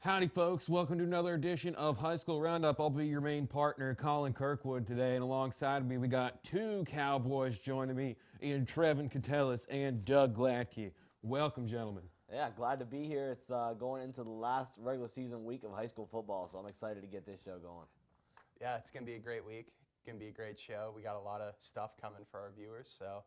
Howdy, folks. Welcome to another edition of High School Roundup. I'll be your main partner, Colin Kirkwood, today. And alongside me, we got two Cowboys joining me, in Trevin Catellis and Doug Gladkey. Welcome, gentlemen. Yeah, glad to be here. It's going into the last regular season week of high school football, so I'm excited to get this show going. Yeah, it's going to be a great week. It's going to be a great show. We got a lot of stuff coming for our viewers, so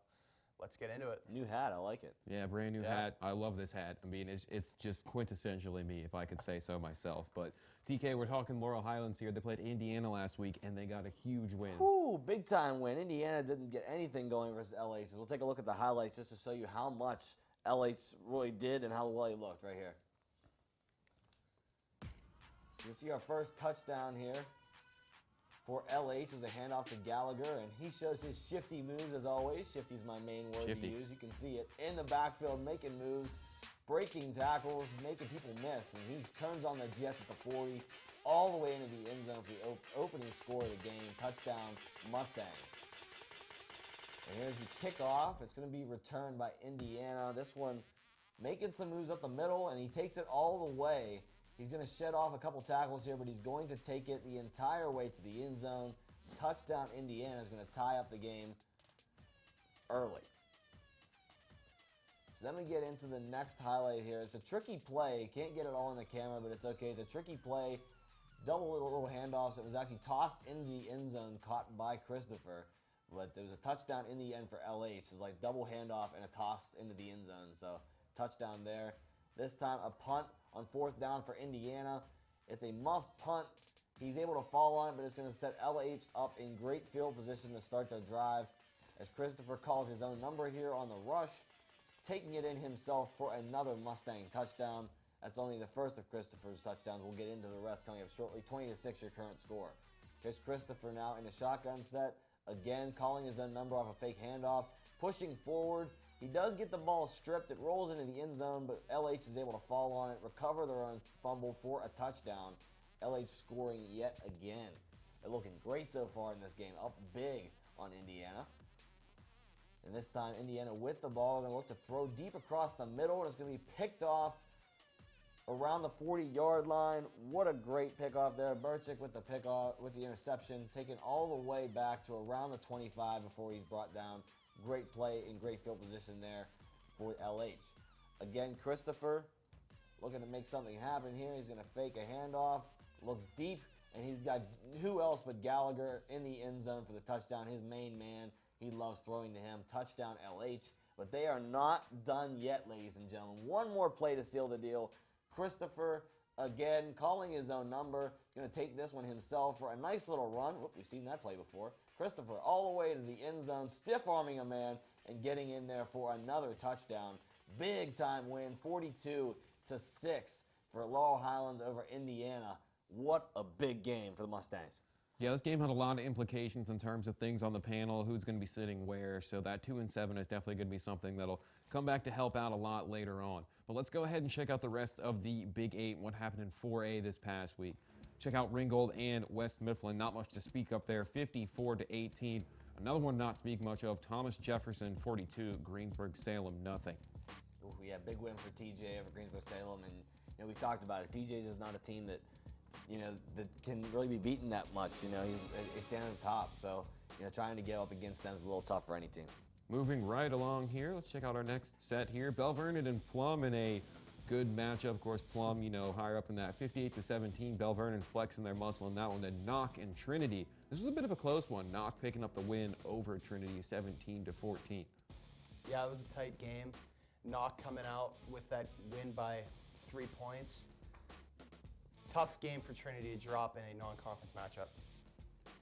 let's get into it. New hat, I like it. Yeah, brand new hat. I love this hat. I mean, it's just quintessentially me, if I could say so myself. But, TK, we're talking Laurel Highlands here. They played Indiana last week, and they got a huge win. Woo, big time win. Indiana didn't get anything going versus LH. So we'll take a look at the highlights just to show you how much LH really did and how well he looked right here. So you see our first touchdown here for LH. It was a handoff to Gallagher, and he shows his shifty moves as always. Shifty's my main word to use. You can see it in the backfield, making moves, breaking tackles, making people miss. And he turns on the Jets at the 40, all the way into the end zone for the opening score of the game. Touchdown, Mustangs. And here's the kickoff. It's going to be returned by Indiana. This one making some moves up the middle, and he takes it all the way. He's going to shed off a couple tackles here, but he's going to take it the entire way to the end zone. Touchdown, Indiana is going to tie up the game early. So then we get into the next highlight here. It's a tricky play. Can't get it all in the camera, but it's okay. It's a tricky play. Double little handoffs. It was actually tossed into the end zone, caught by Christopher. But there was a touchdown in the end for LH. It was like double handoff and a toss into the end zone. So touchdown there. This time a punt on fourth down for Indiana. It's a muffed punt. He's able to fall on it, but it's going to set LH up in great field position to start the drive as Christopher calls his own number here on the rush, taking it in himself for another Mustang touchdown. That's only the first of Christopher's touchdowns. We'll get into the rest coming up shortly. 20-6 your current score. Here's Christopher now in the shotgun set. Again, calling his own number off a fake handoff, pushing forward. He does get the ball stripped. It rolls into the end zone, but LH is able to fall on it, recover their own fumble for a touchdown. LH scoring yet again. They're looking great so far in this game, up big on Indiana. And this time, Indiana with the ball. They're going to look to throw deep across the middle, and it's going to be picked off around the 40-yard line. What a great pickoff there. Burchick with the pickoff, with the interception, taken all the way back to around the 25 before he's brought down. Great play in great field position there for LH. Again, Christopher looking to make something happen here. He's going to fake a handoff, look deep, and he's got who else but Gallagher in the end zone for the touchdown. His main man. He loves throwing to him. Touchdown, LH. But they are not done yet, ladies and gentlemen. One more play to seal the deal. Christopher, again, calling his own number. Going to take this one himself for a nice little run. Whoop, we've seen that play before. Christopher all the way to the end zone, stiff-arming a man and getting in there for another touchdown. Big-time win, 42-6 for Laurel Highlands over Indiana. What a big game for the Mustangs. Yeah, this game had a lot of implications in terms of things on the panel, who's going to be sitting where. So that 2-7 is definitely going to be something that'll come back to help out a lot later on. But let's go ahead and check out the rest of the Big 8 and what happened in 4A this past week. Check out Ringgold and West Mifflin. Not much to speak up there, 54-18. Another one not to speak much of, Thomas Jefferson, 42, Greensburg-Salem, nothing. Ooh, yeah, big win for TJ over Greensburg-Salem. And we talked about it. TJ is not a team that that can really be beaten that much. He's standing at the top. So, trying to get up against them is a little tough for any team. Moving right along here, let's check out our next set here. Bell Vernon and Plum in a good matchup. Of course, Plum, higher up in that 58-17. Bell Vernon flexing their muscle in that one. Then Knock and Trinity. This was a bit of a close one. Knock picking up the win over Trinity, 17-14. Yeah, it was a tight game. Knock coming out with that win by 3 points. Tough game for Trinity to drop in a non-conference matchup.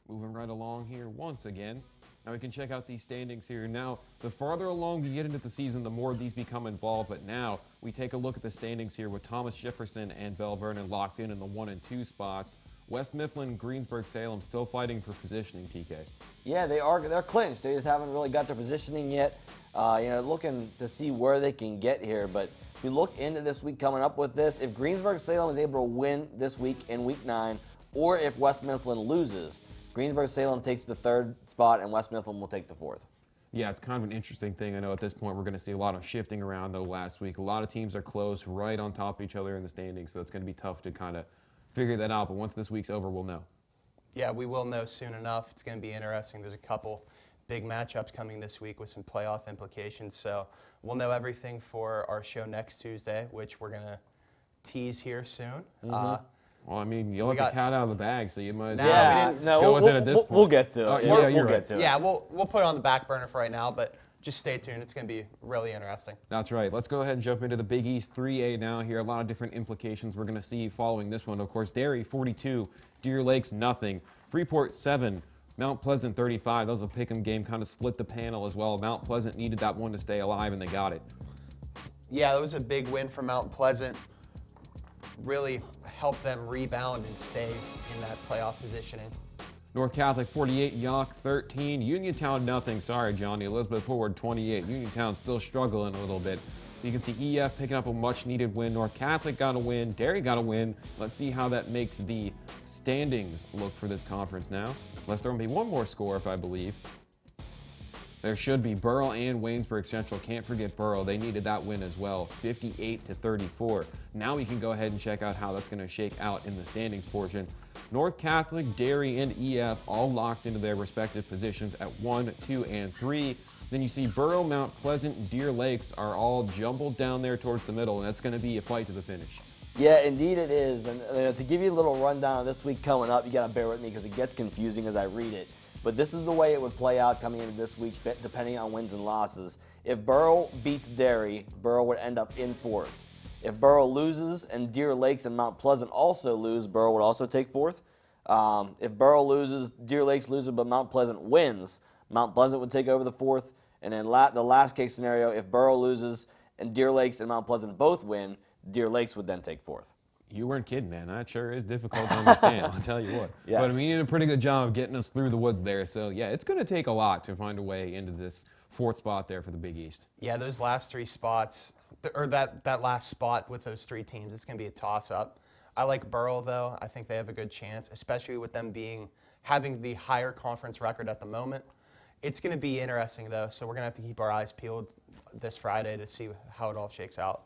Moving right along here once again. Now we can check out these standings here. Now, the farther along we get into the season, the more these become involved. But now we take a look at the standings here with Thomas Jefferson and Bell Vernon locked in the 1 and 2 spots. West Mifflin, Greensburg-Salem still fighting for positioning, TK. Yeah, they are. They're clinched. They just haven't really got their positioning yet. Looking to see where they can get here. But if you look into this week coming up with this, if Greensburg-Salem is able to win this week in Week 9, or if West Mifflin loses, Greensburg-Salem takes the 3rd spot and West Mifflin will take the 4th. Yeah, it's kind of an interesting thing. I know at this point we're going to see a lot of shifting around the last week. A lot of teams are close, right on top of each other in the standings, so it's going to be tough to kind of figure that out. But once this week's over, we'll know. Yeah, we will know soon enough. It's going to be interesting. There's a couple big matchups coming this week with some playoff implications. So we'll know everything for our show next Tuesday, which we're going to tease here soon. Well, I mean, you let the got- cat out of the bag, so you might as Nah, well we just go with it at this point. We'll get to it. Oh, yeah, We'll you're get right. to it. Yeah, we'll put it on the back burner for right now, but just stay tuned. It's going to be really interesting. That's right. Let's go ahead and jump into the Big East 3A now here. A lot of different implications we're going to see following this one. Of course, Derry 42, Deer Lakes nothing, Freeport 7, Mount Pleasant 35. That was a pick'em game, kind of split the panel as well. Mount Pleasant needed that one to stay alive, and they got it. Yeah, that was a big win for Mount Pleasant. Really helped them rebound and stay in that playoff positioning. North Catholic 48, Yawk 13, Uniontown nothing. Sorry, Johnny. Elizabeth Forward 28. Uniontown still struggling a little bit. You can see EF picking up a much-needed win. North Catholic got a win. Derry got a win. Let's see how that makes the standings look for this conference now. Unless there will be one more score, if I believe. There should be. Burrell and Waynesburg Central. Can't forget Burrell. They needed that win as well. 58-34. Now we can go ahead and check out how that's going to shake out in the standings portion. North Catholic, Derry, and EF all locked into their respective positions at 1, 2, and 3. Then you see Burrow, Mount Pleasant, and Deer Lakes are all jumbled down there towards the middle, and that's going to be a fight to the finish. Yeah, indeed it is. And to give you a little rundown of this week coming up, you got to bear with me because it gets confusing as I read it. But this is the way it would play out coming into this week, depending on wins and losses. If Burrow beats Derry, Burrow would end up in 4th. If Burrow loses and Deer Lakes and Mount Pleasant also lose, Burrow would also take 4th. If Burrow loses, Deer Lakes loses, but Mount Pleasant wins, Mount Pleasant would take over the 4th. And then the last case scenario, if Burrow loses and Deer Lakes and Mount Pleasant both win, Deer Lakes would then take 4th. You weren't kidding, man. That sure is difficult to understand, I'll tell you what. Yeah. But I mean, you did a pretty good job of getting us through the woods there. So, yeah, it's going to take a lot to find a way into this 4th spot there for the Big East. Yeah, those last 3 spots, or that last spot with those 3 teams, it's going to be a toss-up. I like Burrell, though. I think they have a good chance, especially with them having the higher conference record at the moment. It's going to be interesting, though, so we're going to have to keep our eyes peeled this Friday to see how it all shakes out.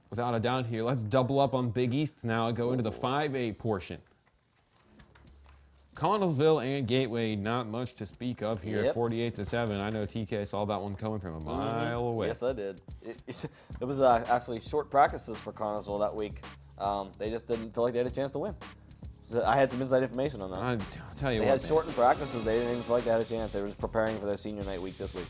Without a doubt here, let's double up on Big Easts now and go into the 5A portion. Connellsville and Gateway, not much to speak of here, Yep. 48-7. I know TK saw that one coming from a mile away. Yes, I did. It was actually short practices for Connellsville that week. They just didn't feel like they had a chance to win. So I had some inside information on that. I'll tell you They what, had man. shortened practices. They didn't even feel like they had a chance. They were just preparing for their senior night week this week.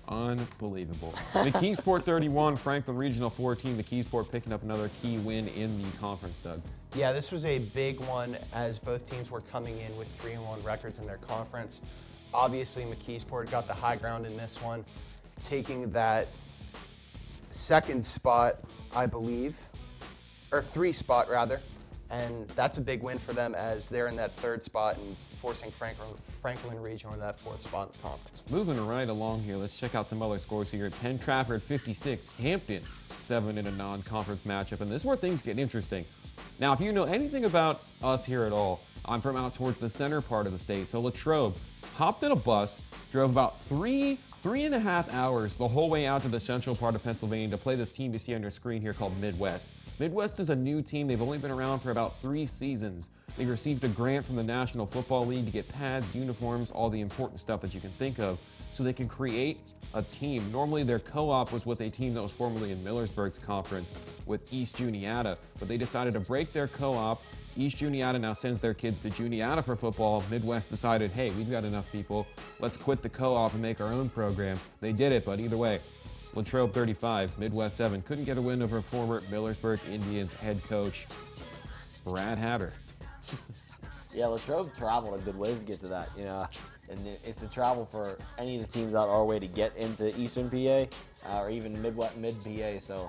Unbelievable. The Keysport 31, Franklin Regional 14. The Keysport picking up another key win in the conference, Doug. Yeah, this was a big one as both teams were coming in with 3-1 records in their conference. Obviously, McKeesport got the high ground in this one, taking that 2nd spot, I believe, or 3 spot rather, and that's a big win for them as they're in that 3rd spot and forcing Franklin Regional in that 4th spot in the conference. Moving right along here, let's check out some other scores here. Penn Trafford 56, Hampton 7 in a non-conference matchup, and this is where things get interesting. Now, if you know anything about us here at all, I'm from out towards the center part of the state, so Latrobe hopped in a bus, drove about three and a half hours the whole way out to the central part of Pennsylvania to play this team you see on your screen here called Midwest. Midwest is a new team. They've only been around for about 3 seasons. They received a grant from the National Football League to get pads, uniforms, all the important stuff that you can think of, so they can create a team. Normally their co-op was with a team that was formerly in Millersburg's conference with East Juniata, but they decided to break their co-op. East Juniata now sends their kids to Juniata for football. Midwest decided, hey, we've got enough people. Let's quit the co-op and make our own program. They did it, but either way, Latrobe 35, Midwest 7. Couldn't get a win over former Millersburg Indians head coach Brad Hatter. Yeah, Latrobe traveled a good ways to get to that, and it's a travel for any of the teams out our way to get into Eastern PA or even mid PA. So,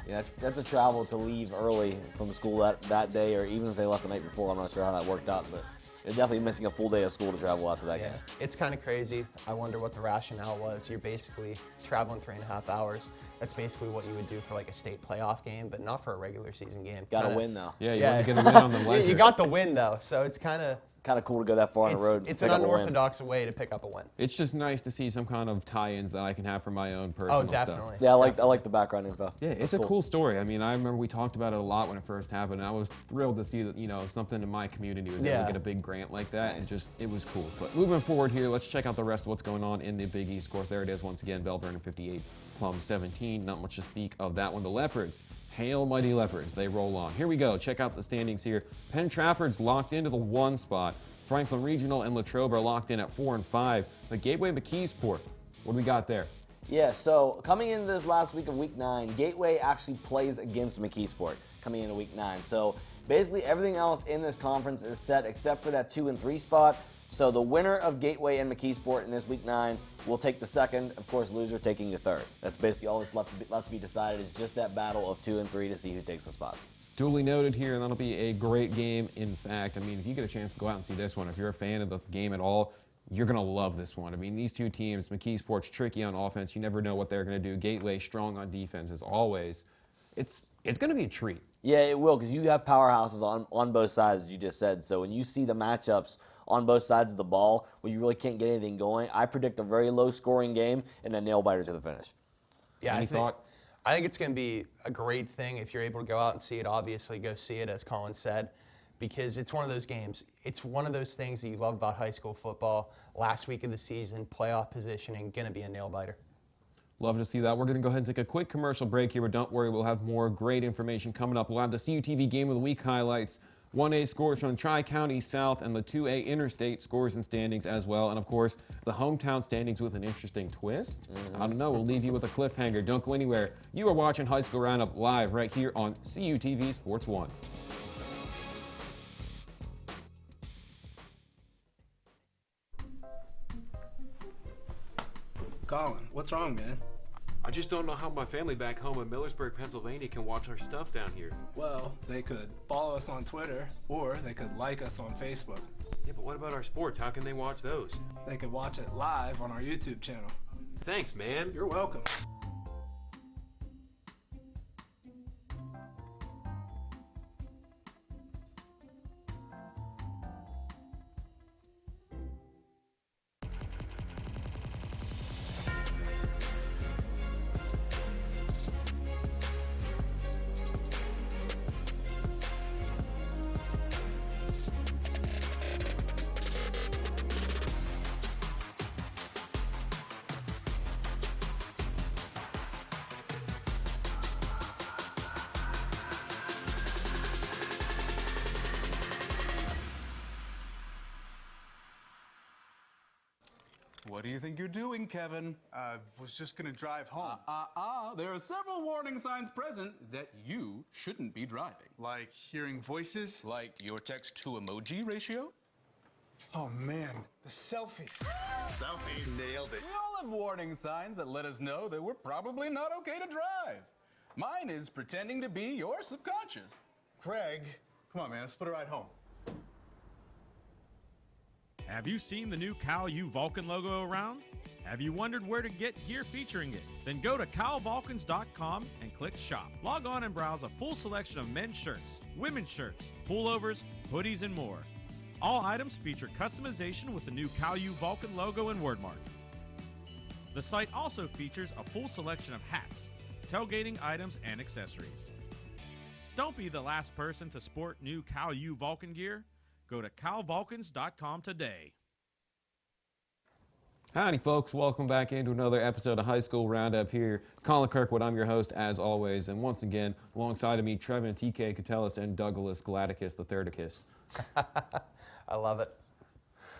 that's a travel to leave early from school that day, or even if they left the night before. I'm not sure how that worked out, but they're definitely missing a full day of school to travel after that Yeah, game. it's kind of crazy. I wonder what the rationale was. You're basically traveling 3.5 hours. That's basically what you would do for like a state playoff game, but not for a regular season game. Got to Kinda- win though. Yeah, you Yeah, want to get it's- a win on the Yeah, ledger. you got the win though, so it's kind of kind of cool to go that far on the road. It's and an pick up a win. unorthodox way to pick up a win. It's just nice to see some kind of tie-ins that I can have for my own personal Oh, definitely. stuff. Yeah, I like the background info. Yeah, it's a cool story. I mean, I remember we talked about it a lot when it first happened, and I was thrilled to see that, something in my community was able to get a big grant like that. It was cool. But moving forward here, let's check out the rest of what's going on in the Big East. Of course, there it is once again, Bell Vernon 58, Plum 17. Not much to speak of that one. The Leopards, hail mighty Leopards, they roll on. Here we go. Check out the standings here. Penn Trafford's locked into the 1 spot. Franklin Regional and Latrobe are locked in at 4 and 5. The Gateway McKeesport, what do we got there? Yeah, so coming into this last week of Week 9, Gateway actually plays against McKeesport coming into Week 9. So basically everything else in this conference is set except for that 2 and 3 spot. So the winner of Gateway and McKeesport in this Week 9 will take the second. Of course, loser taking the third. That's basically all that's left to be decided is just that battle of 2 and 3 to see who takes the spots. Duly noted here, and that'll be a great game. In fact, I mean, if you get a chance to go out and see this one, if you're a fan of the game at all, you're going to love this one. I mean, these two teams, McKeesport's tricky on offense. You never know what they're going to do. Gateway strong on defense as always. It's going to be a treat. Yeah, it will, because you have powerhouses on both sides, as you just said. So when you see the matchups on both sides of the ball where you really can't get anything going, I predict a very low-scoring game and a nail-biter to the finish. Yeah, Any thought? I think it's going to be a great thing if you're able to go out and see it. Obviously, go see it, as Colin said, because it's one of those games. It's one of those things that you love about high school football. Last week of the season, playoff positioning, going to be a nail-biter. Love to see that. We're going to go ahead and take a quick commercial break here, but don't worry, we'll have more great information coming up. We'll have the CUTV Game of the Week highlights, 1A scores from Tri-County South, and the 2A Interstate scores and standings as well. And, of course, the hometown standings with an interesting twist. I don't know. We'll leave you with a cliffhanger. Don't go anywhere. You are watching High School Roundup live right here on CUTV Sports 1. Colin, what's wrong, man? I just don't know how my family back home in Millersburg, Pennsylvania can watch our stuff down here. Well, they could follow us on Twitter, or they could like us on Facebook. Yeah, but what about our sports? How can they watch those? They could watch it live on our YouTube channel. Thanks, man. You're welcome. What do you think you're doing, Kevin? Was just gonna drive home. There are several warning signs present that you shouldn't be driving. Like hearing voices? Like your text-to-emoji ratio? Oh man, the selfies. Selfie, nailed it. We all have warning signs that let us know that we're probably not okay to drive. Mine is pretending to be your subconscious. Craig, come on man, let's split a ride home. Have you seen the new Cal U Vulcan logo around? Have you wondered where to get gear featuring it? Then go to calvulcans.com and click shop. Log on and browse a full selection of men's shirts, women's shirts, pullovers, hoodies, and more. All items feature customization with the new Cal U Vulcan logo and wordmark. The site also features a full selection of hats, tailgating items, and accessories. Don't be the last person to sport new Cal U Vulcan gear. Go to calvulcans.com today. Howdy, folks. Welcome back into another episode of High School Roundup here. Colin Kirkwood, I'm your host, as always. And once again, alongside of me, Trevin TK Catellis and Douglas Gladicus the Thirdicus. I love it.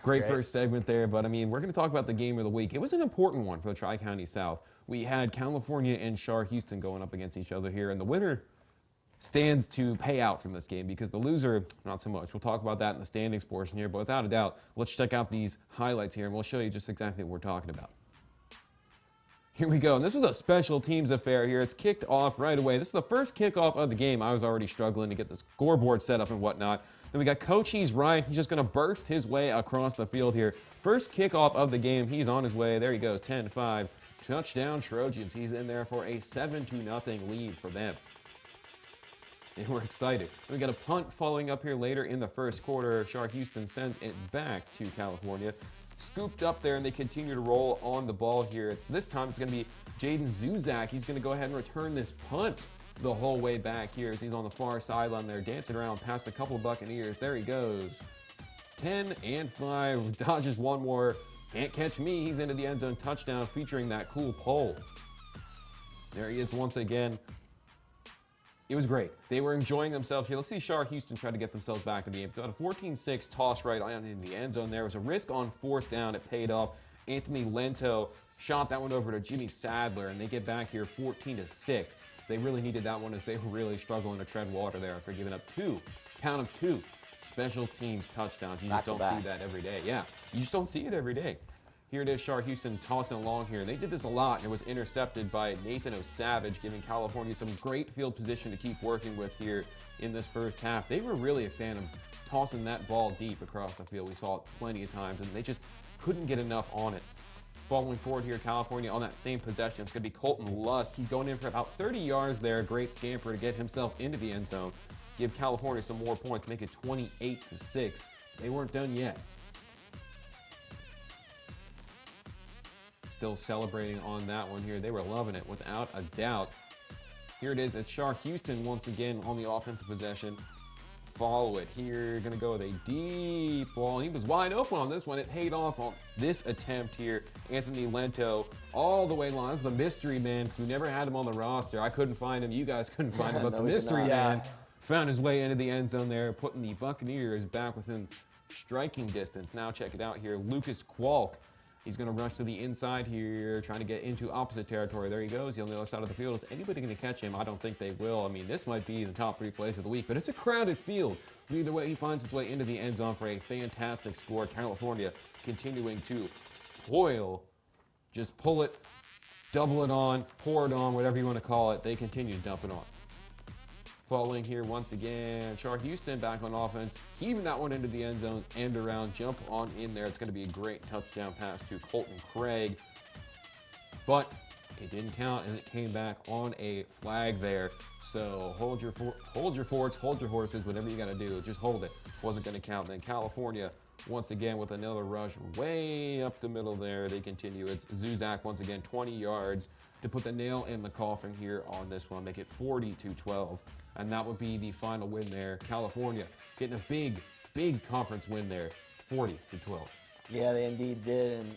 Great first segment there, but I mean, we're going to talk about the game of the week. It was an important one for the Tri-County South. We had California and Shar Houston going up against each other here, and the winner stands to pay out from this game because the loser, not so much. We'll talk about that in the standings portion here, but without a doubt, let's check out these highlights here, and we'll show you just exactly what we're talking about. Here we go, and this was a special teams affair here. It's kicked off right away. This is the first kickoff of the game. I was already struggling to get the scoreboard set up and whatnot. Then we got Cochise Ryan. He's just going to burst his way across the field here. First kickoff of the game. He's on his way. There he goes, 10-5. Touchdown Trojans. He's in there for a 7-0 lead for them. They were excited. We got a punt following up here later in the first quarter. Char Houston sends it back to California. Scooped up there, and they continue to roll on the ball here. This time it's going to be Jaden Zuzak. He's going to go ahead and return this punt the whole way back here as he's on the far sideline there, dancing around past a couple of Buccaneers. There he goes. 10 and 5, dodges one more. Can't catch me. He's into the end zone, touchdown featuring that cool pole. There he is once again. It was great. They were enjoying themselves here. Let's see Char Houston try to get themselves back in the game. So a 14-6 toss right on in the end zone there. It was a risk on fourth down. It paid off. Anthony Lento shot that one over to Jimmy Sadler, and they get back here 14-6. So they really needed that one as they were really struggling to tread water there after giving up count of two special teams touchdowns. You just don't see that every day. Yeah, you just don't see it every day. Here it is, Char Houston tossing along here. They did this a lot, and it was intercepted by Nathan O'Savage, giving California some great field position to keep working with here in this first half. They were really a fan of tossing that ball deep across the field. We saw it plenty of times, and they just couldn't get enough on it. Following forward here, California on that same possession. It's going to be Colton Lusk. He's going in for about 30 yards there. Great scamper to get himself into the end zone. Give California some more points, make it 28-6. They weren't done yet. Still celebrating on that one here. They were loving it without a doubt. Here it is. It's Char Houston once again on the offensive possession. Follow it here. Going to go with a deep ball. He was wide open on this one. It paid off on this attempt here. Anthony Lento all the way long. This is the mystery man because we never had him on the roster. I couldn't find him. You guys couldn't find him. But the mystery man found his way into the end zone there, putting the Buccaneers back within striking distance. Now check it out here. Lucas Kwalk. He's going to rush to the inside here, trying to get into opposite territory. There he goes. He's on the other side of the field. Is anybody going to catch him? I don't think they will. I mean, this might be the top 3 plays of the week, but it's a crowded field. Either way, he finds his way into the end zone for a fantastic score. California continuing to toil. Just pull it, double it on, pour it on, whatever you want to call it. They continue to dump it on. Following here once again, Char Houston back on offense, heaving that one into the end zone, end around, jump on in there. It's going to be a great touchdown pass to Colton Craig, but it didn't count as it came back on a flag there. So hold your forts, hold your horses, whatever you got to do, just hold it. Wasn't going to count. Then California once again with another rush way up the middle there. They continue. It's Zuzak once again, 20 yards to put the nail in the coffin here on this one, make it 40-12. And that would be the final win there. California getting a big, big conference win there, 40-12. Yeah, they indeed did, and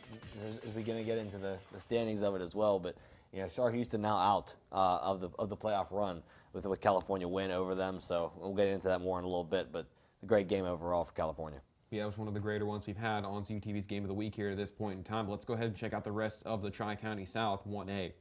we're going to get into the standings of it as well. But you know, Char Houston now out of the playoff run with a California win over them. So we'll get into that more in a little bit. But a great game overall for California. Yeah, it was one of the greater ones we've had on CUTV's Game of the Week here to this point in time. But let's go ahead and check out the rest of the Tri-County South 1A.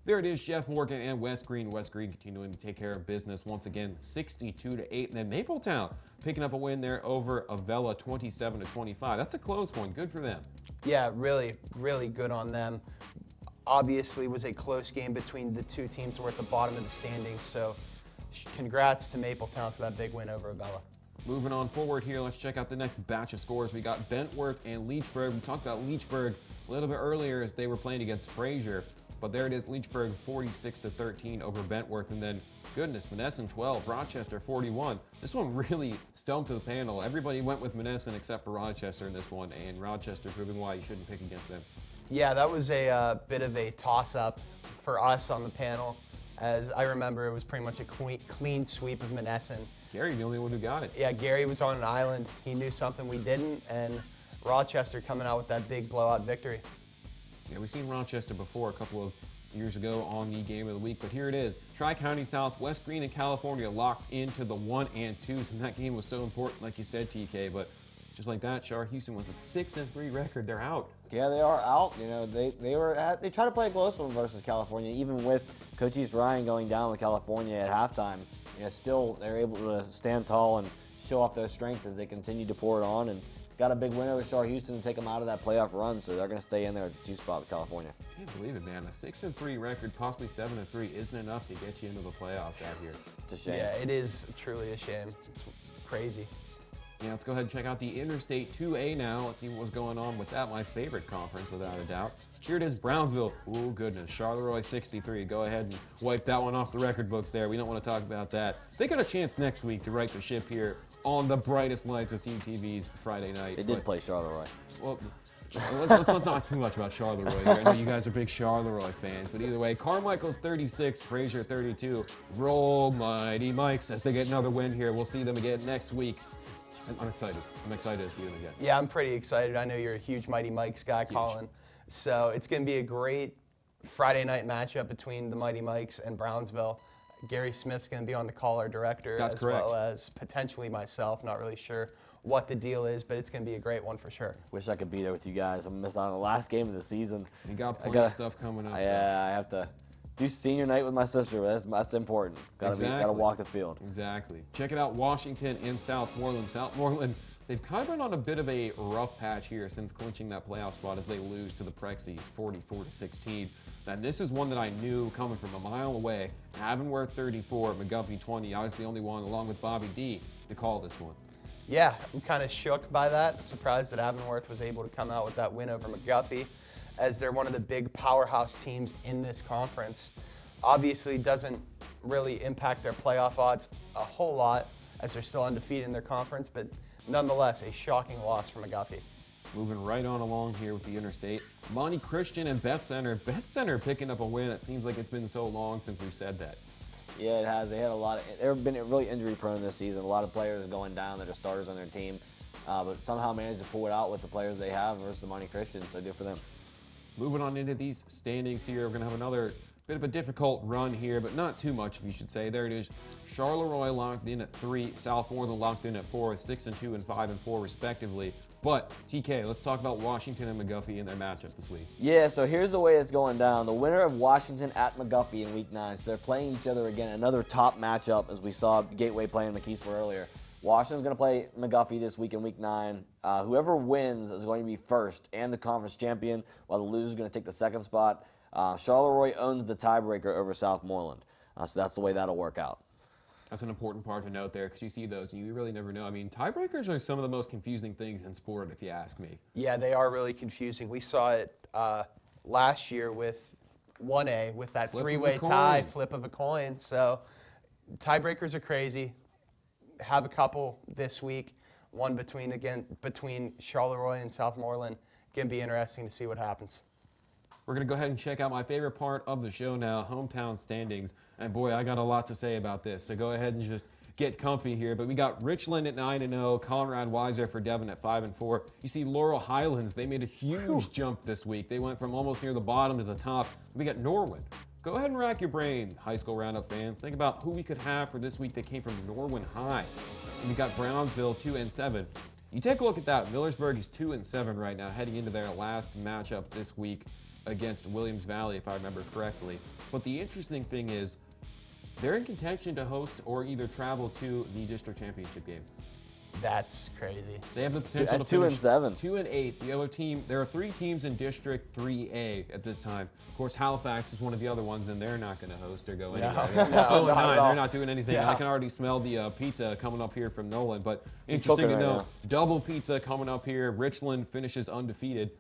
There it is, Jeff Morgan and West Green. West Green continuing to take care of business once again, 62-8. And then Mapletown picking up a win there over Avella, 27-25. That's a close one. Good for them. Yeah, really, really good on them. Obviously, was a close game between the two teams who were at the bottom of the standings. So, congrats to Mapletown for that big win over Avella. Moving on forward here, let's check out the next batch of scores. We got Bentworth and Leechburg. We talked about Leechburg a little bit earlier as they were playing against Fraser. But there it is, Leechburg 46-13 over Bentworth. And then, goodness, Monessen 12, Rochester 41. This one really stumped the panel. Everybody went with Monessen except for Rochester in this one, and Rochester proving why you shouldn't pick against them. Yeah, that was a bit of a toss-up for us on the panel. As I remember, it was pretty much a clean sweep of Monessen. Gary, the only one who got it. Yeah, Gary was on an island. He knew something we didn't, and Rochester coming out with that big blowout victory. Yeah, we've seen Rochester before a couple of years ago on the Game of the Week, but here it is. Tri-County South, West Green and California locked into the 1 and 2s, and that game was so important, like you said, TK, but just like that, Char Houston was a 6-3 record. They're out. Yeah, they are out. You know, they tried to play a close one versus California, even with Cochise Ryan going down with California at halftime. You know, still they're able to stand tall and show off their strength as they continue to pour it on, and got a big win over Char Houston to take them out of that playoff run, so they're going to stay in there at the 2 spot with California. I can't believe it, man. A 6-3 record, possibly 7-3, isn't enough to get you into the playoffs out here. It's a shame. Yeah, it is truly a shame. It's crazy. Yeah, let's go ahead and check out the Interstate 2A now. Let's see what was going on with that. My favorite conference, without a doubt. Here it is, Brownsville. Oh, goodness. Charleroi 63. Go ahead and wipe that one off the record books there. We don't want to talk about that. They got a chance next week to right the ship here on the brightest lights of CTV's Friday night. They did play Charleroi. Well, let's not talk too much about Charleroi here. I know you guys are big Charleroi fans, but either way, Carmichael's 36, Fraser 32. Roll Mighty Mikes as they get another win here. We'll see them again next week. I'm excited. I'm excited to see them again. Yeah, I'm pretty excited. I know you're a huge Mighty Mikes guy, Colin. So it's going to be a great Friday night matchup between the Mighty Mikes and Brownsville. Gary Smith's going to be on the call, our director, That's as correct. well as potentially myself. Not really sure what the deal is, but it's going to be a great one for sure. Wish I could be there with you guys. I'm missing on the last game of the season. You got plenty of stuff coming up. Yeah, I have to do senior night with my sister. That's important. Gotta walk the field. Exactly. Check it out, Washington and Southmoreland. Southmoreland, they've kind of been on a bit of a rough patch here since clinching that playoff spot as they lose to the Prexies 44-16. And this is one that I knew coming from a mile away. Avonworth 34, McGuffey 20. I was the only one, along with Bobby D, to call this one. Yeah, I'm kind of shook by that. Surprised that Avonworth was able to come out with that win over McGuffey, as they're one of the big powerhouse teams in this conference. Obviously doesn't really impact their playoff odds a whole lot, as they're still undefeated in their conference, but nonetheless, a shocking loss for McGuffey. Moving right on along here with the Interstate. Monty Christian and Beth Center. Beth Center picking up a win. It seems like it's been so long since we've said that. Yeah, it has. They had a lot of. They've been really injury prone this season. A lot of players going down that are starters on their team, but somehow managed to pull it out with the players they have versus the Monty Christian. So good for them. Moving on into these standings here, we're going to have another bit of a difficult run here, but not too much, if you should say. There it is. Charleroi locked in at 3, Southmoreland locked in at 4, 6-2 and 5-4 respectively. But TK, let's talk about Washington and McGuffey in their matchup this week. Yeah, so here's the way it's going down. The winner of Washington at McGuffey in Week 9, so they're playing each other again. Another top matchup, as we saw Gateway playing McKeesport earlier. Washington's going to play McGuffey this week in Week 9. Whoever wins is going to be first and the conference champion, while the loser is going to take the second spot. Charleroi owns the tiebreaker over Southmoreland, so that's the way that'll work out. That's an important part to note there, because you see those and you really never know. I mean, tiebreakers are some of the most confusing things in sport, if you ask me. Yeah, they are really confusing. We saw it last year with 1A, with that three-way tie, flip of a coin. So tiebreakers are crazy. Have a couple this week. One between Charleroi and Southmoreland. Going to be interesting to see what happens. We're going to go ahead and check out my favorite part of the show now, hometown standings. And boy, I got a lot to say about this, so go ahead and just get comfy here. But we got Richland at 9-0, Conrad Weiser for Devon at 5-4. You see Laurel Highlands, they made a huge jump this week. They went from almost near the bottom to the top. We got Norwin. Go ahead and rack your brain, high school Roundup fans. Think about who we could have for this week that came from Norwin High. And we got Brownsville 2-7. You take a look at that. Millersburg is 2-7 right now, heading into their last matchup this week against Williams Valley, if I remember correctly. But the interesting thing is, they're in contention to host or either travel to the district championship game. That's crazy. They have the potential to finish 2-7. 2-8. The other team, there are 3 teams in District 3A at this time. Of course, Halifax is one of the other ones, and they're not going to host or go anywhere. No, not at all. They're not doing anything. Yeah. I can already smell the pizza coming up here from Nolan. But interesting to know, double pizza coming up here. Richland finishes undefeated.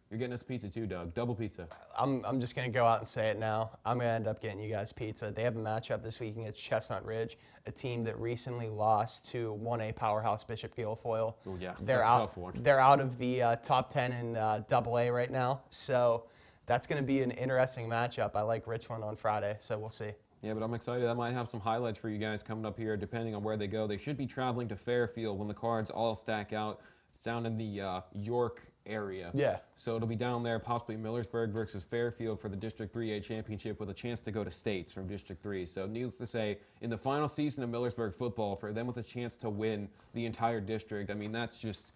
You're getting us pizza too, Doug. Double pizza. I'm just going to go out and say it now. I'm going to end up getting you guys pizza. They have a matchup this week against Chestnut Ridge, a team that recently lost to 1A powerhouse Bishop Guilfoyle. Oh, yeah. They're out, tough one. They're out of the top 10 in AA right now. So that's going to be an interesting matchup. I like Richland on Friday, so we'll see. Yeah, but I'm excited. I might have some highlights for you guys coming up here, depending on where they go. They should be traveling to Fairfield when the cards all stack out. It's down in the York area. Yeah. So it'll be down there, possibly Millersburg versus Fairfield for the District 3A championship with a chance to go to states from District 3. So needless to say, in the final season of Millersburg football, for them with a chance to win the entire district, I mean, that's just,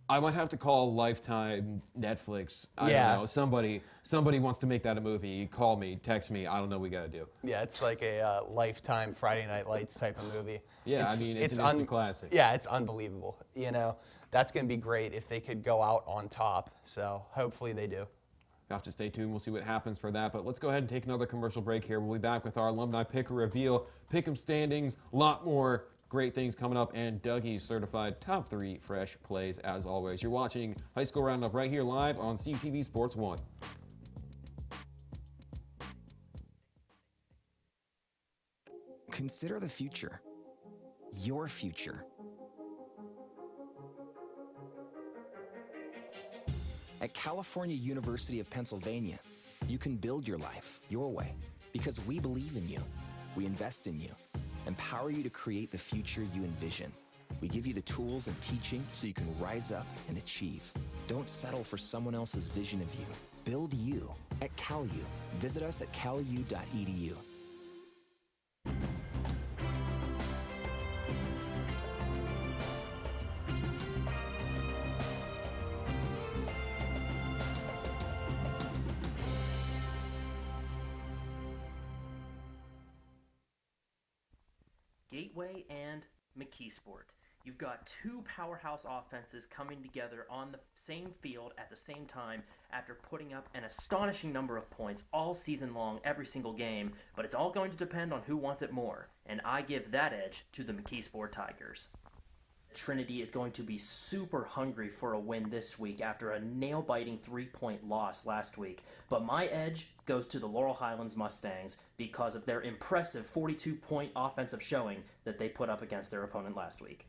I might have to call Lifetime, Netflix. I don't know. Somebody wants to make that a movie. Call me, text me. I don't know what we got to do. Yeah, it's like a Lifetime Friday Night Lights type of movie. Yeah, I mean, it's an instant classic. Yeah, it's unbelievable. You know, that's going to be great if they could go out on top. So hopefully they do. You have to stay tuned. We'll see what happens for that. But let's go ahead and take another commercial break here. We'll be back with our alumni pick a reveal, pick 'em standings, a lot more great things coming up, and Dougie's certified top 3 fresh plays as always. You're watching High School Roundup right here live on CTV Sports 1. Consider the future. Your future. At California University of Pennsylvania, you can build your life your way because we believe in you. We invest in you, empower you to create the future you envision. We give you the tools and teaching so you can rise up and achieve. Don't settle for someone else's vision of you. Build you at CalU. Visit us at calu.edu. Gateway and McKeesport. You've got two powerhouse offenses coming together on the same field at the same time after putting up an astonishing number of points all season long, every single game, but it's all going to depend on who wants it more, and I give that edge to the McKeesport Tigers. Trinity is going to be super hungry for a win this week after a nail-biting 3-point loss last week. But my edge goes to the Laurel Highlands Mustangs because of their impressive 42-point offensive showing that they put up against their opponent last week.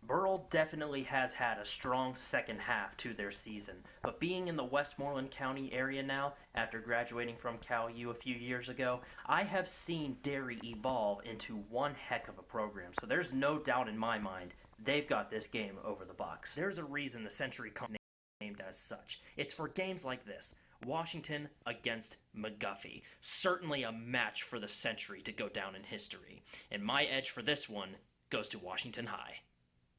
Burrell definitely has had a strong second half to their season, but being in the Westmoreland County area now, after graduating from Cal U a few years ago, I have seen Derry evolve into one heck of a program, so there's no doubt in my mind they've got this game over the Bucks. There's a reason the Century Cup is named as such. It's for games like this. Washington against McGuffey. Certainly a match for the Century to go down in history. And my edge for this one goes to Washington High.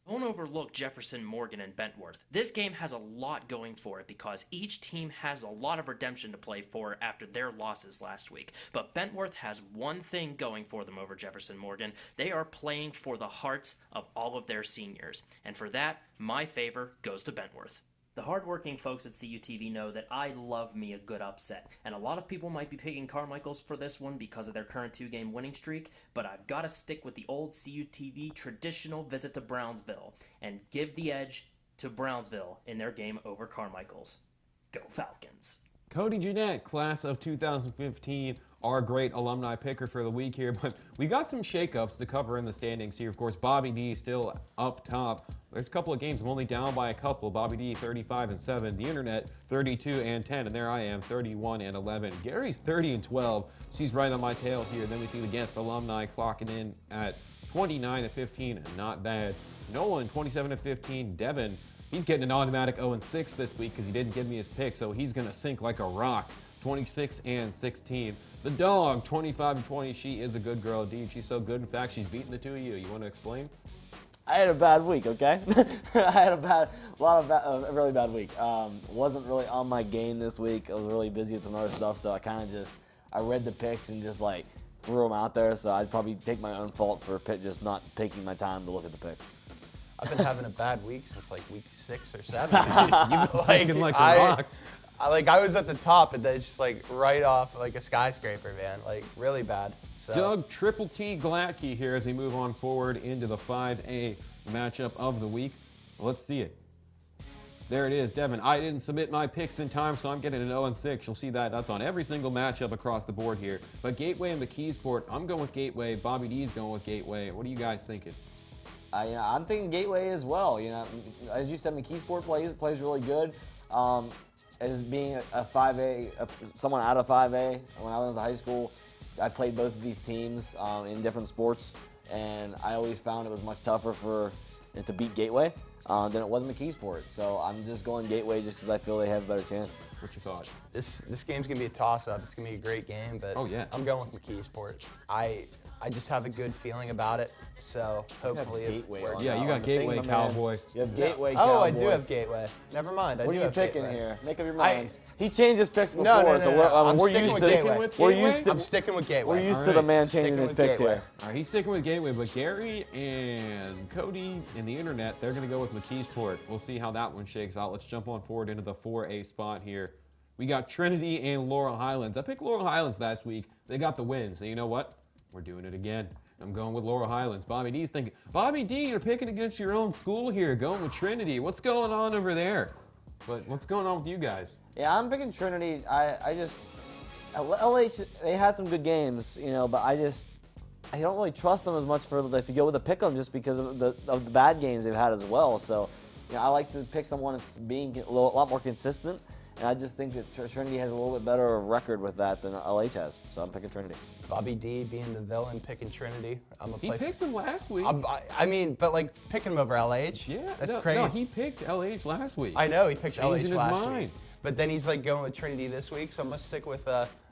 Don't overlook Jefferson, Morgan, and Bentworth. This game has a lot going for it because each team has a lot of redemption to play for after their losses last week. But Bentworth has one thing going for them over Jefferson Morgan. They are playing for the hearts of all of their seniors. And for that, my favor goes to Bentworth. The hardworking folks at CUTV know that I love me a good upset, and a lot of people might be picking Carmichael's for this one because of their current 2-game winning streak, but I've got to stick with the old CUTV traditional visit to Brownsville and give the edge to Brownsville in their game over Carmichael's. Go Falcons! Cody Jeanette, class of 2015, our great alumni picker for the week here, but we got some shakeups to cover in the standings here. Of course, Bobby D still up top. There's a couple of games I'm only down by a couple. Bobby D 35-7, the internet 32-10, and there I am 31-11. Gary's 30-12. She's right on my tail here. Then we see the guest alumni clocking in at 29-15, not bad. Nolan 27-15. Devin, he's getting an automatic 0-6 this week because he didn't give me his pick, so he's gonna sink like a rock. 26-16. The dog 25-20. She is a good girl, dude. She's so good. In fact, she's beating the two of you. You want to explain? I had a bad week, okay? I had a really bad week. Wasn't really on my game this week. I was really busy with some other stuff, so I read the picks and just like threw them out there. So I'd probably take my own fault for just not taking my time to look at the picks. I've been having a bad week since like week 6 or 7. You've been sinking like a rock. I was at the top, and then it's just like right off like a skyscraper, man. Like really bad. So. Doug Triple T Gladkey here as we move on forward into the 5A matchup of the week. Let's see it. There it is, Devin. I didn't submit my picks in time, so I'm getting an 0-6. You'll see that. That's on every single matchup across the board here. But Gateway and McKeesport, I'm going with Gateway. Bobby D's going with Gateway. What are you guys thinking? I'm thinking Gateway as well. You know, as you said, McKeesport plays really good. As being a 5A, someone out of 5A, when I was in high school, I played both of these teams in different sports, and I always found it was much tougher to beat Gateway than it was McKeesport. So I'm just going Gateway just because I feel they have a better chance. What's your thought? This game's gonna be a toss-up. It's gonna be a great game, but I'm going with McKeesport. I just have a good feeling about it, so hopefully it works. Yeah, you got Gateway, Cowboy. You have Gateway, Oh, Cowboy. I do have Gateway. Never mind. What do are you have picking Gateway. here? Make up your mind. He changed his picks before, No, so we're sticking used with to Gateway. I'm sticking with Gateway. We're used to the man changing his picks here. All right, he's sticking with Gateway, but Gary and Cody and the internet, they're going to go with McKeesport. We'll see how that one shakes out. Let's jump on forward into the 4A spot here. We got Trinity and Laurel Highlands. I picked Laurel Highlands last week. They got the win, so you know what? We're doing it again. I'm going with Laurel Highlands. Bobby D's thinking, Bobby D, you're picking against your own school here, going with Trinity. What's going on over there? But what's going on with you guys? Yeah, I'm picking Trinity. LH, they had some good games, but I don't really trust them as much to go with a pick 'em just because of the bad games they've had as well. So, I like to pick someone that's being a lot more consistent, and I just think that Trinity has a little bit better record with that than LH has. So I'm picking Trinity. Bobby D being the villain, picking Trinity. He picked him last week. But picking him over LH? Yeah, that's no, crazy. No, he picked LH last week. I know, he picked Changing LH last his mind. week. But then he's going with Trinity this week, so I'm going to stick with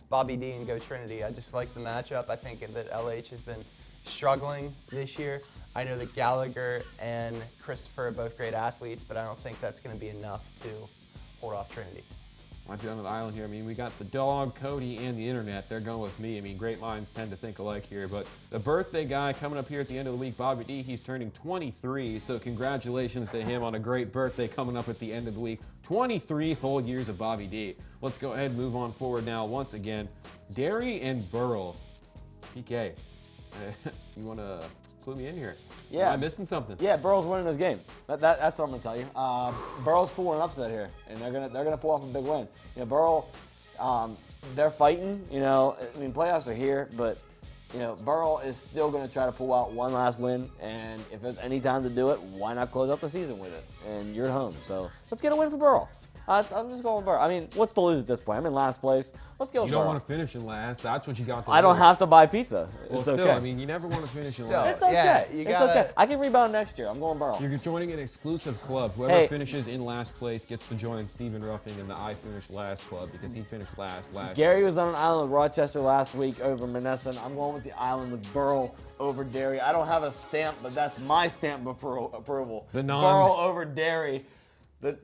Bobby D and go Trinity. I just like the matchup. I think that LH has been struggling this year. I know that Gallagher and Christopher are both great athletes, but I don't think that's going to be enough to hold off Trinity. Might be on the island here. We got the dog, Cody, and the internet. They're going with me. Great minds tend to think alike here. But the birthday guy coming up here at the end of the week, Bobby D, he's turning 23. So congratulations to him on a great birthday coming up at the end of the week. 23 whole years of Bobby D. Let's go ahead and move on forward now. Once again, Derry and Burrell. PK, you want to clue me in here? Yeah. Am I missing something? Yeah, Burrow's winning this game. That's what I'm gonna tell you. Burrow's pulling an upset here, and they're gonna pull off a big win. Burrow, they're fighting. Playoffs are here, but Burrow is still gonna try to pull out one last win. And if there's any time to do it, why not close out the season with it? And you're at home, so let's get a win for Burrow. I'm just going with Burrow. What's to lose at this point? I'm in last place. Let's go with You don't Burrow. want to finish in last. That's what you got to I don't lose. have to buy pizza. Well, It's still, okay. you never want to finish in Still. last. It's okay. Yeah, It's okay. I can rebound next year. I'm going Burrow. You're joining an exclusive club. Whoever Hey. finishes in last place gets to join Stephen Ruffing in the I Finished Last club because he finished last Gary year. was on an island with Rochester last week over Menneson. I'm going with the island with Burrow over Derry. I don't have a stamp, but that's my stamp of approval. Burrow over Derry. The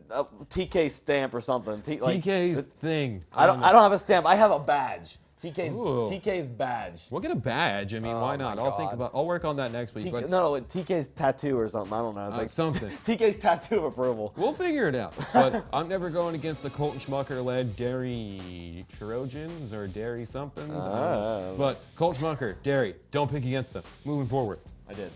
TK stamp or something. TK's thing. I don't have a stamp. I have a badge. TK's badge. We'll get a badge. Why not? I'll work on that next week. TK's tattoo or something. I don't know. It's something. TK's tattoo of approval. We'll figure it out. But I'm never going against the Colton Schmucker-led Derry Trojans or Derry somethings. But Colt Schmucker, Derry, don't pick against them. Moving forward. I did.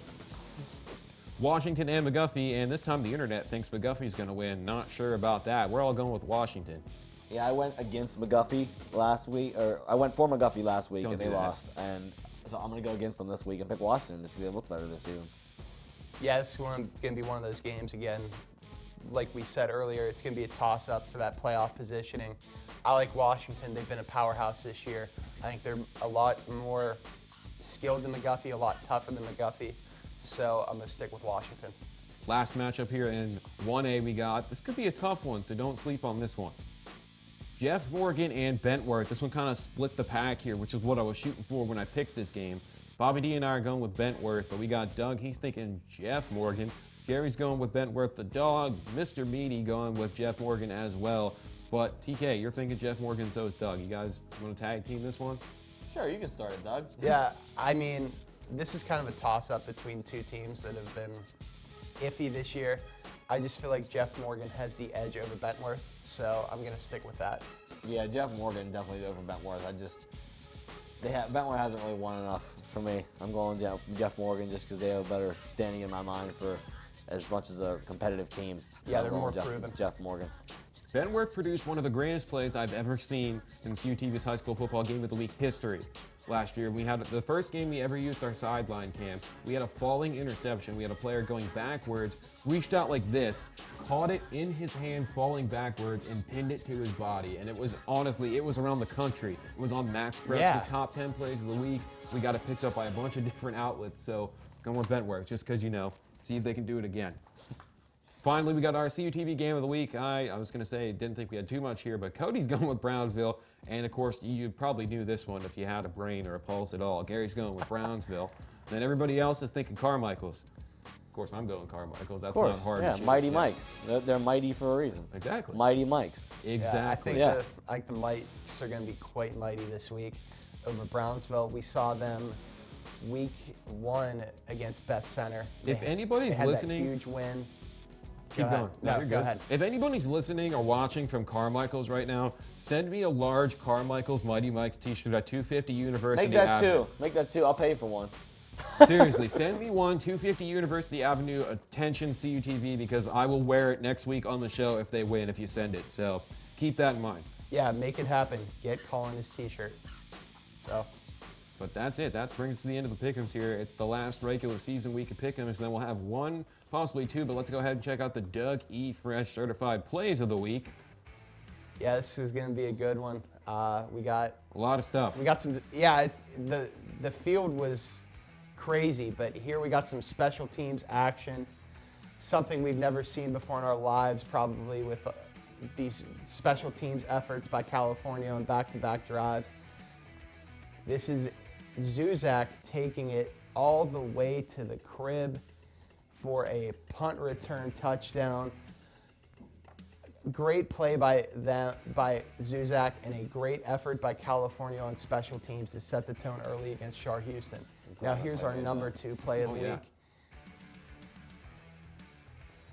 Washington and McGuffey, and this time the internet thinks McGuffey's going to win. Not sure about that. We're all going with Washington. Yeah, I went against McGuffey last week, or I went for McGuffey last week, Don't and do they that. lost. And so I'm going to go against them this week and pick Washington just because they look better this season. Yeah, this is going to be one of those games again. Like we said earlier, it's going to be a toss-up for that playoff positioning. I like Washington. They've been a powerhouse this year. I think they're a lot more skilled than McGuffey, a lot tougher than McGuffey. So I'm going to stick with Washington. Last matchup here in 1A we got. This could be a tough one, so don't sleep on this one. Jeff Morgan and Bentworth. This one kind of split the pack here, which is what I was shooting for when I picked this game. Bobby D and I are going with Bentworth, but we got Doug. He's thinking Jeff Morgan. Gary's going with Bentworth the dog. Mr. Meany going with Jeff Morgan as well. But TK, you're thinking Jeff Morgan, so is Doug. You guys want to tag team this one? Sure, you can start it, Doug. Yeah, this is kind of a toss-up between two teams that have been iffy this year. I just feel like Jeff Morgan has the edge over Bentworth, so I'm going to stick with that. Yeah, Jeff Morgan definitely over Bentworth. Bentworth hasn't really won enough for me. I'm going Jeff Morgan just because they have a better standing in my mind for as much as a competitive team. Yeah, I'm they're going more with proven. Jeff Morgan. Bentworth produced one of the greatest plays I've ever seen in UTV's high school football game of the week history. Last year, we had the first game we ever used our sideline cam. We had a falling interception. We had a player going backwards, reached out like this, caught it in his hand, falling backwards, and pinned it to his body. And it was honestly, it was around the country. It was on Max Preps' top 10 plays of the week. We got it picked up by a bunch of different outlets. So going with Bentworth, just because see if they can do it again. Finally, we got our CUTV game of the week. I was going to say, didn't think we had too much here, but Cody's going with Brownsville. And, of course, you probably knew this one if you had a brain or a pulse at all. Gary's going with Brownsville. Then everybody else is thinking Carmichael's. Of course, I'm going Carmichael's. That's not hard to Yeah, choose. Mighty Mikes. They're mighty for a reason. Exactly. Mighty Mikes. Exactly. Yeah, I think the Mikes are going to be quite mighty this week over Brownsville. We saw them week 1 against Beth Center. If anybody's they listening, that huge win. keep going. No, you're go good. ahead. If anybody's listening or watching from Carmichael's right now, send me a large Carmichael's Mighty Mike's t-shirt at 250 University Make that Avenue. two. Make that two. I'll pay for one. Seriously, send me one, 250 University Avenue, attention CUTV, because I will wear it next week on the show if they win, if you send it. So keep that in mind. Yeah, make it happen. Get Colin his t-shirt. So. But that's it. That brings us to the end of the pick'ems here. It's the last regular season week of pick'ems, and then we'll have one, possibly two, but let's go ahead and check out the Doug E. Fresh Certified Plays of the Week. Yeah, this is going to be a good one. We got a lot of stuff. We got some. Yeah, it's the field was crazy, but here we got some special teams action, something we've never seen before in our lives, probably with these special teams efforts by California on back-to-back drives. This is Zuzak taking it all the way to the crib for a punt return touchdown. Great play by Zuzak, and a great effort by California on special teams to set the tone early against Shar Houston. Now here's our number 2 play of the week.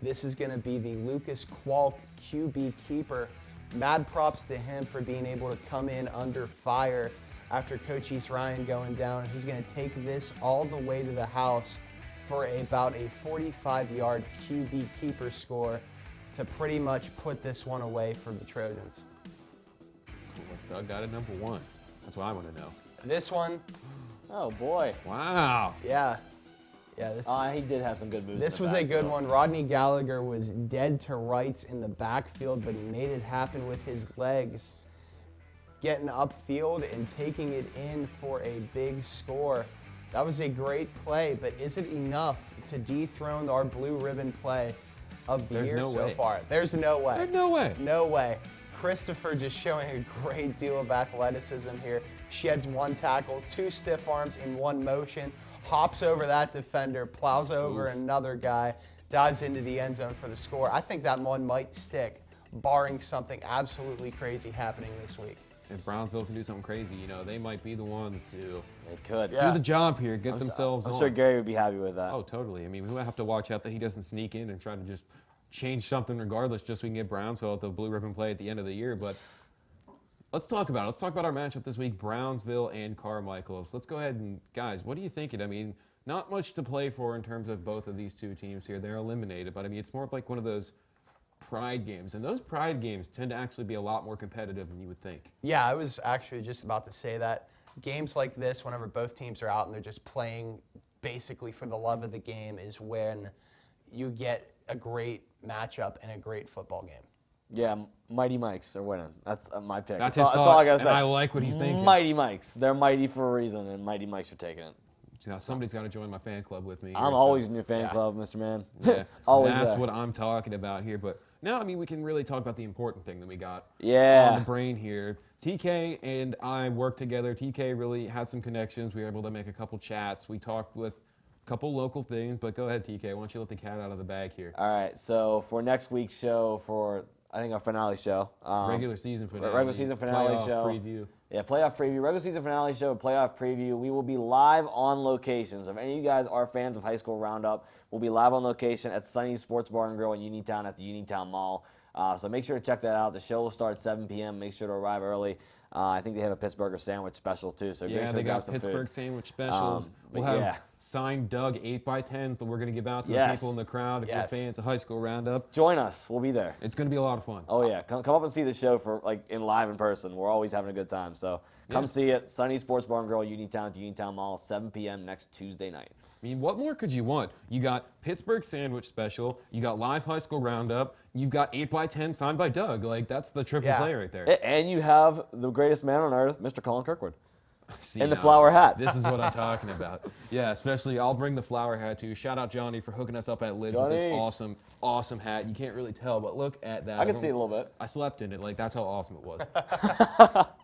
This is going to be the Lucas Qualk QB keeper. Mad props to him for being able to come in under fire after Coach East Ryan going down. He's going to take this all the way to the house for about a 45-yard QB keeper score to pretty much put this one away for the Trojans. What's Doug got at number 1? That's what I want to know. This one. Oh, boy. Wow. Yeah. Yeah, this. He did have some good moves. This was a good one. Rodney Gallagher was dead to rights in the backfield, but he made it happen with his legs, getting upfield and taking it in for a big score. That was a great play, but is it enough to dethrone our blue ribbon play of the year so far? There's no way. There's no way. No way. Christopher just showing a great deal of athleticism here. Sheds one tackle, 2 stiff arms in one motion, hops over that defender, plows over another guy, dives into the end zone for the score. I think that one might stick, barring something absolutely crazy happening this week. If Brownsville can do something crazy, you know, they might be the ones to do the job here, get themselves on. I'm sure Gary would be happy with that. Oh, totally. I mean, we have to watch out that he doesn't sneak in and try to just change something regardless, just so we can get Brownsville at the blue ribbon play at the end of the year. But let's talk about it. Let's talk about our matchup this week, Brownsville and Carmichael's. Let's go ahead and, guys, what do you think? I mean, not much to play for in terms of both of these two teams here. They're eliminated, but I mean, it's more of like one of those pride games, and those pride games tend to actually be a lot more competitive than you would think. Yeah, I was actually just about to say that. Games like this, whenever both teams are out and they're just playing basically for the love of the game, is when you get a great matchup and a great football game. Yeah, Mighty Mikes are winning. That's my pick. That's all I gotta say. And I like what he's thinking. Mighty Mikes. They're mighty for a reason, and Mighty Mikes are taking it. Now, somebody's got to join my fan club with me. I'm always in your fan club, Mr. Man. Yeah, always that's there. what I'm talking about here. But now, I mean, we can really talk about the important thing that we got on the brain here. TK and I worked together. TK really had some connections. We were able to make a couple chats. We talked with a couple local things. But go ahead, TK. Why don't you let the cat out of the bag here? All right. So for next week's show, for I think our finale show. Regular season finale. Regular season finale show. Preview. Yeah, playoff preview. Regular season finale show, playoff preview. We will be live on location. So if any of you guys are fans of High School Roundup, we'll be live on location at Sunny's Sports Bar and Grill in Uniontown at the Uniontown Mall. So make sure to check that out. The show will start at 7 p.m. Make sure to arrive early. I think they have a Pittsburgh sandwich special too. So yeah, they got Pittsburgh sandwich specials. We'll have signed Doug 8x10s that we're going to give out to the people in the crowd. If you're fans of High School Roundup, join us. We'll be there. It's going to be a lot of fun. Oh yeah, come up and see the show for live in person. We're always having a good time. So come see it. Sunny Sports Bar and Grill, Uniontown to Uniontown Mall, 7 p.m. next Tuesday night. I mean, what more could you want? You got Pittsburgh sandwich special. You got live High School Roundup. You've got 8x10 signed by Doug. Like, that's the triple play right there. And you have the greatest man on earth, Mr. Colin Kirkwood. See, and the flower hat. This is what I'm talking about. Yeah, especially I'll bring the flower hat too. Shout out Johnny for hooking us up at Lids with this awesome hat. You can't really tell, but look at that. I can see it a little bit. I slept in it. Like, that's how awesome it was.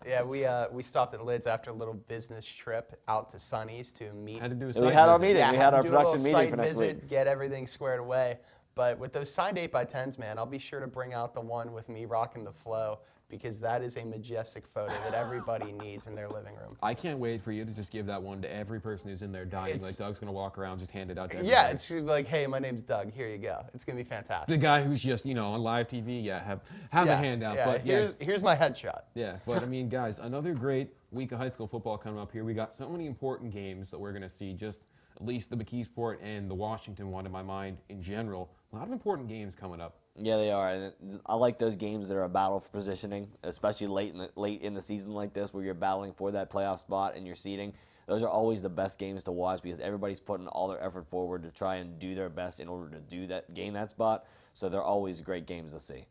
Yeah, we stopped at Lids after a little business trip out to Sunny's to meet. Had to do a we had our visit. meeting. Yeah, we had our do production a meeting site for next visit, week. Get everything squared away. But with those signed 8x10s, man, I'll be sure to bring out the one with me rocking the flow, because that is a majestic photo that everybody needs in their living room. I can't wait for you to just give that one to every person who's in there dining. Like, Doug's going to walk around, just hand it out to everybody. Yeah, it's like, hey, my name's Doug. Here you go. It's going to be fantastic. The guy who's just, on live TV, have a handout. Yeah, but here's my headshot. Yeah, but I mean, guys, another great week of high school football coming up here. We got so many important games that we're going to see just at least the McKeesport and the Washington one in my mind in general. A lot of important games coming up. Yeah, they are. And I like those games that are a battle for positioning, especially late in the season like this, where you're battling for that playoff spot and your seeding. Those are always the best games to watch because everybody's putting all their effort forward to try and do their best in order to gain that spot. So they're always great games to see.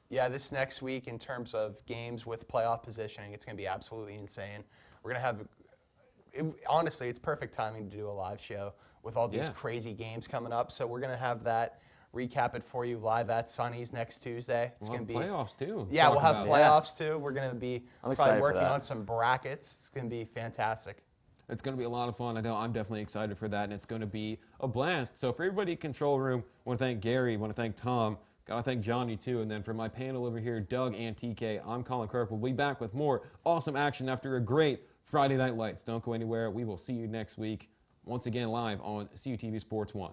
Yeah, this next week in terms of games with playoff positioning, it's going to be absolutely insane. We're going to have, honestly, it's perfect timing to do a live show with all these crazy games coming up. So we're going to have that, recap it for you live at Sonny's next Tuesday. It's going to be playoffs too. Yeah, we'll have playoffs too. We're going to be probably working on some brackets. It's going to be fantastic. It's going to be a lot of fun. I know I'm definitely excited for that, and it's going to be a blast. So for everybody in control room, I want to thank Gary, I want to thank Tom, got to thank Johnny too, and then for my panel over here, Doug and TK, I'm Colin Kirk. We'll be back with more awesome action after a great Friday Night Lights. Don't go anywhere. We will see you next week, once again live on CUTV Sports 1.